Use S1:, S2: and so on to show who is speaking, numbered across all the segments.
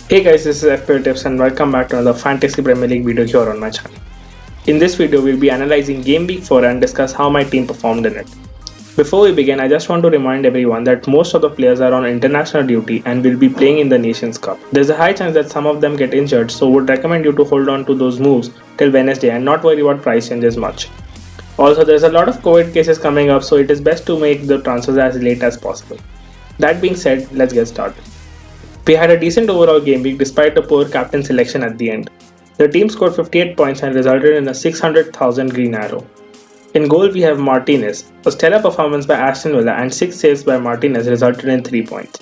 S1: Hey guys, this is FPL Tips and welcome back to another Fantasy Premier League video here on my channel. In this video, we'll be analyzing Game Week 4 and discuss how my team performed in it. Before we begin, I just want to remind everyone that most of the players are on international duty and will be playing in the Nations Cup. There's a high chance that some of them get injured, so would recommend you to hold on to those moves till Wednesday and not worry about price changes much. Also, there's a lot of COVID cases coming up, so it is best to make the transfers as late as possible. That being said, let's get started. We had a decent overall game week despite a poor captain selection at the end. The team scored 58 points and resulted in a 600,000 green arrow. In goal we have Martinez. A stellar performance by Aston Villa and 6 saves by Martinez resulted in 3 points.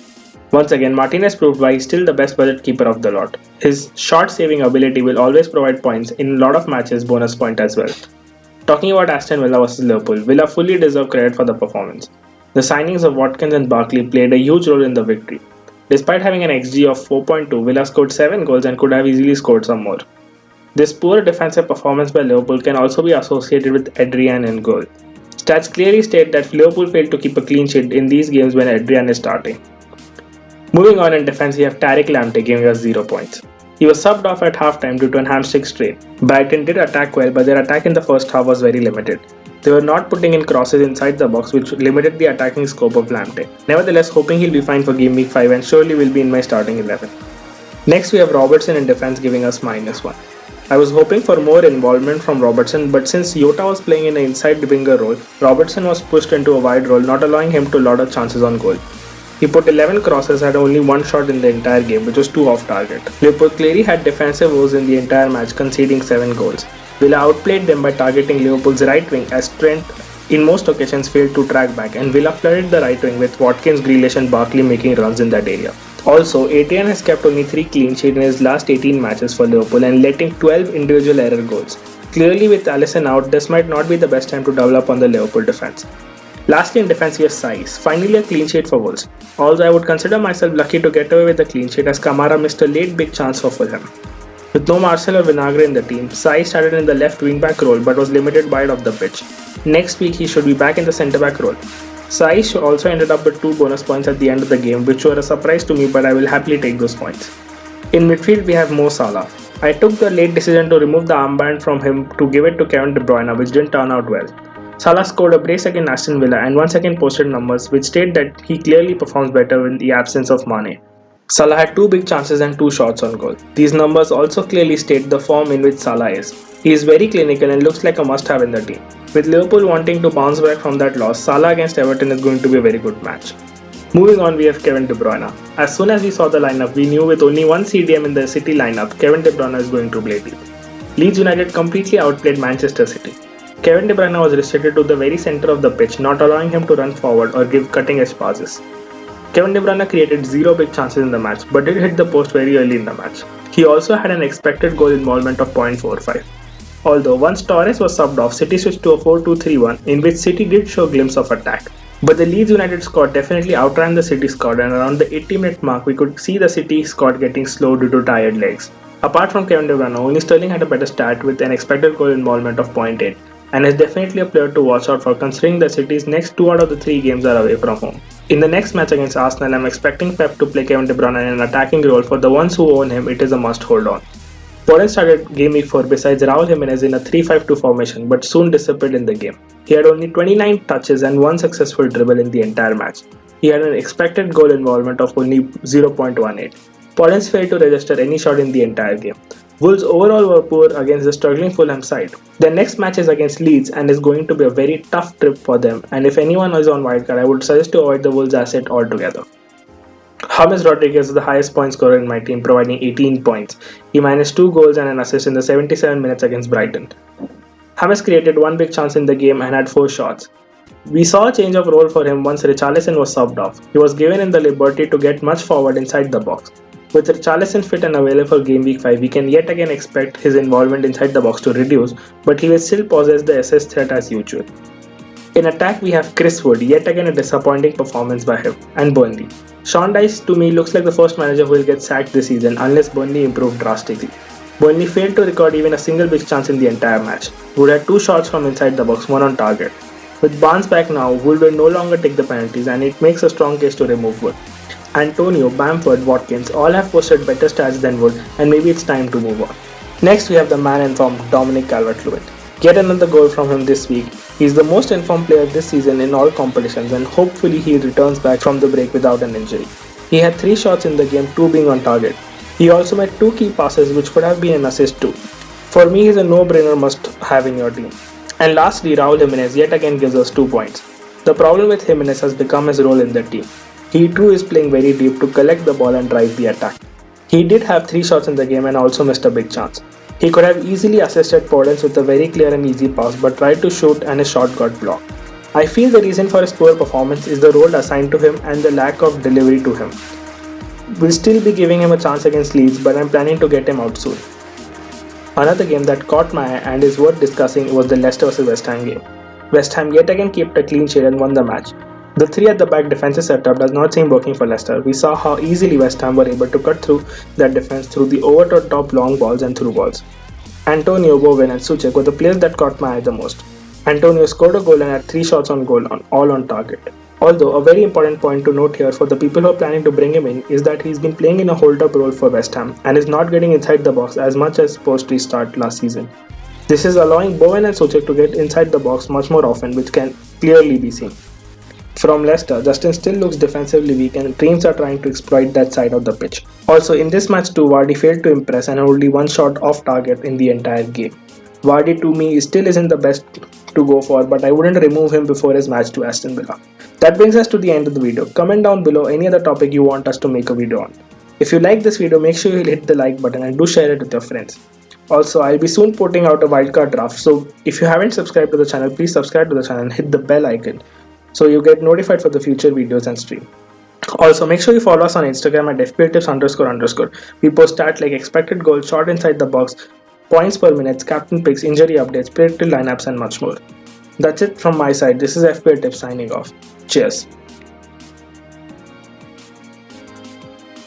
S1: Once again, Martinez proved why he's still the best budget keeper of the lot. His short saving ability will always provide points in a lot of matches, bonus point as well. Talking about Aston Villa versus Liverpool, Villa fully deserve credit for the performance. The signings of Watkins and Barkley played a huge role in the victory. Despite having an XG of 4.2, Villa scored 7 goals and could have easily scored some more. This poor defensive performance by Liverpool can also be associated with Adrian in goal. Stats clearly state that Liverpool failed to keep a clean sheet in these games when Adrian is starting. Moving on in defense, we have Tariq Lamptey giving us 0 points. He was subbed off at halftime due to a hamstring strain. Brighton did attack well, but their attack in the first half was very limited. They were not putting in crosses inside the box, which limited the attacking scope of Lamptey. Nevertheless, hoping he'll be fine for Game Week 5 and surely will be in my starting 11. Next, we have Robertson in defense giving us -1. I was hoping for more involvement from Robertson, but since Jota was playing in an inside winger role, Robertson was pushed into a wide role, not allowing him to lot of chances on goal. He put 11 crosses, had only one shot in the entire game, which was 2 off target. Liverpool clearly had defensive woes in the entire match, conceding 7 goals. Villa outplayed them by targeting Liverpool's right wing as Trent in most occasions failed to track back, and Villa flooded the right wing with Watkins, Grealish and Barkley making runs in that area. Also, Adrian has kept only 3 clean sheets in his last 18 matches for Liverpool and letting 12 individual error goals. Clearly with Alisson out, this might not be the best time to develop on the Liverpool defense. Lastly in defense we have Saiz, finally a clean sheet for Wolves. Although I would consider myself lucky to get away with the clean sheet as Kamara missed a late big chance for Fulham. With no Marcel or Vinagre in the team, Saiz started in the left wing-back role but was limited wide of the pitch. Next week he should be back in the centre-back role. Saiz also ended up with 2 bonus points at the end of the game, which were a surprise to me, but I will happily take those points. In midfield we have Mo Salah. I took the late decision to remove the armband from him to give it to Kevin De Bruyne, which didn't turn out well. Salah scored a brace against Aston Villa and once again posted numbers which state that he clearly performs better in the absence of Mane. Salah had 2 big chances and 2 shots on goal. These numbers also clearly state the form in which Salah is. He is very clinical and looks like a must-have in the team. With Liverpool wanting to bounce back from that loss, Salah against Everton is going to be a very good match. Moving on, we have Kevin De Bruyne. As soon as we saw the lineup, we knew with only one CDM in the City lineup, Kevin De Bruyne is going to play deep. Leeds United completely outplayed Manchester City. Kevin De Bruyne was restricted to the very centre of the pitch, not allowing him to run forward or give cutting-edge passes. Kevin De Bruyne created 0 big chances in the match, but did hit the post very early in the match. He also had an expected goal involvement of 0.45. Although once Torres was subbed off, City switched to a 4-2-3-1 in which City did show a glimpse of attack. But the Leeds United squad definitely outran the City squad, and around the 80-minute mark we could see the City squad getting slow due to tired legs. Apart from Kevin De Bruyne, only Sterling had a better stat with an expected goal involvement of 0.8 and is definitely a player to watch out for considering that City's next 2 out of the 3 games are away from home. In the next match against Arsenal, I'm expecting Pep to play Kevin De Bruyne in an attacking role. For the ones who own him, it is a must hold on. Foden started Game Week 4 besides Raul Jimenez in a 3-5-2 formation but soon disappeared in the game. He had only 29 touches and 1 successful dribble in the entire match. He had an expected goal involvement of only 0.18. Podence failed to register any shot in the entire game. Wolves overall were poor against the struggling Fulham side. Their next match is against Leeds and is going to be a very tough trip for them, and if anyone is on wildcard, I would suggest to avoid the Wolves asset altogether. James Rodriguez is the highest point scorer in my team, providing 18 points. He managed 2 goals and an assist in the 77 minutes against Brighton. James created 1 big chance in the game and had 4 shots. We saw a change of role for him once Richarlison was subbed off. He was given the liberty to get much forward inside the box. With Richarlison fit and available for Game Week 5, we can yet again expect his involvement inside the box to reduce, but he will still possess the assist threat as usual. In attack, we have Chris Wood, yet again a disappointing performance by him, and Burnley. Sean Dyche to me looks like the first manager who will get sacked this season unless Burnley improved drastically. Burnley failed to record even a single big chance in the entire match. Wood had 2 shots from inside the box, 1 on target. With Barnes back now, Wood will no longer take the penalties and it makes a strong case to remove Wood. Antonio, Bamford, Watkins all have posted better stats than Wood, and maybe it's time to move on. Next, we have the man in form, Dominic Calvert-Lewin. Get another goal from him this week. He's the most informed player this season in all competitions, and hopefully he returns back from the break without an injury. He had 3 shots in the game, 2 being on target. He also made 2 key passes which could have been an assist too. For me, he's a no-brainer must have in your team. And lastly, Raul Jimenez yet again gives us 2 points. The problem with Jimenez has become his role in the team. He too is playing very deep to collect the ball and drive the attack. He did have 3 shots in the game and also missed a big chance. He could have easily assisted Podence with a very clear and easy pass but tried to shoot and his shot got blocked. I feel the reason for his poor performance is the role assigned to him and the lack of delivery to him. We'll still be giving him a chance against Leeds, but I'm planning to get him out soon. Another game that caught my eye and is worth discussing was the Leicester vs West Ham game. West Ham yet again kept a clean sheet and won the match. The 3 at the back defensive setup does not seem working for Leicester. We saw how easily West Ham were able to cut through that defense through the over the top long balls and through balls. Antonio, Bowen and Souček were the players that caught my eye the most. Antonio scored a goal and had 3 shots on goal, all on target. Although a very important point to note here for the people who are planning to bring him in is that he's been playing in a hold-up role for West Ham and is not getting inside the box as much as post-restart last season. This is allowing Bowen and Souček to get inside the box much more often, which can clearly be seen. From Leicester, Justin still looks defensively weak and teams are trying to exploit that side of the pitch. Also, in this match too, Vardy failed to impress and only 1 shot off target in the entire game. Vardy to me still isn't the best to go for, but I wouldn't remove him before his match to Aston Villa. That brings us to the end of the video. Comment down below any other topic you want us to make a video on. If you like this video, make sure you hit the like button and do share it with your friends. Also, I'll be soon putting out a wildcard draft, so if you haven't subscribed to the channel, please subscribe to the channel and hit the bell icon so you get notified for the future videos and stream. Also, make sure you follow us on Instagram at fpltips__. We post stats like expected goals, shot inside the box, points per minute, captain picks, injury updates, predicted lineups and much more. That's it from my side. This is FPL Tips signing off. Cheers.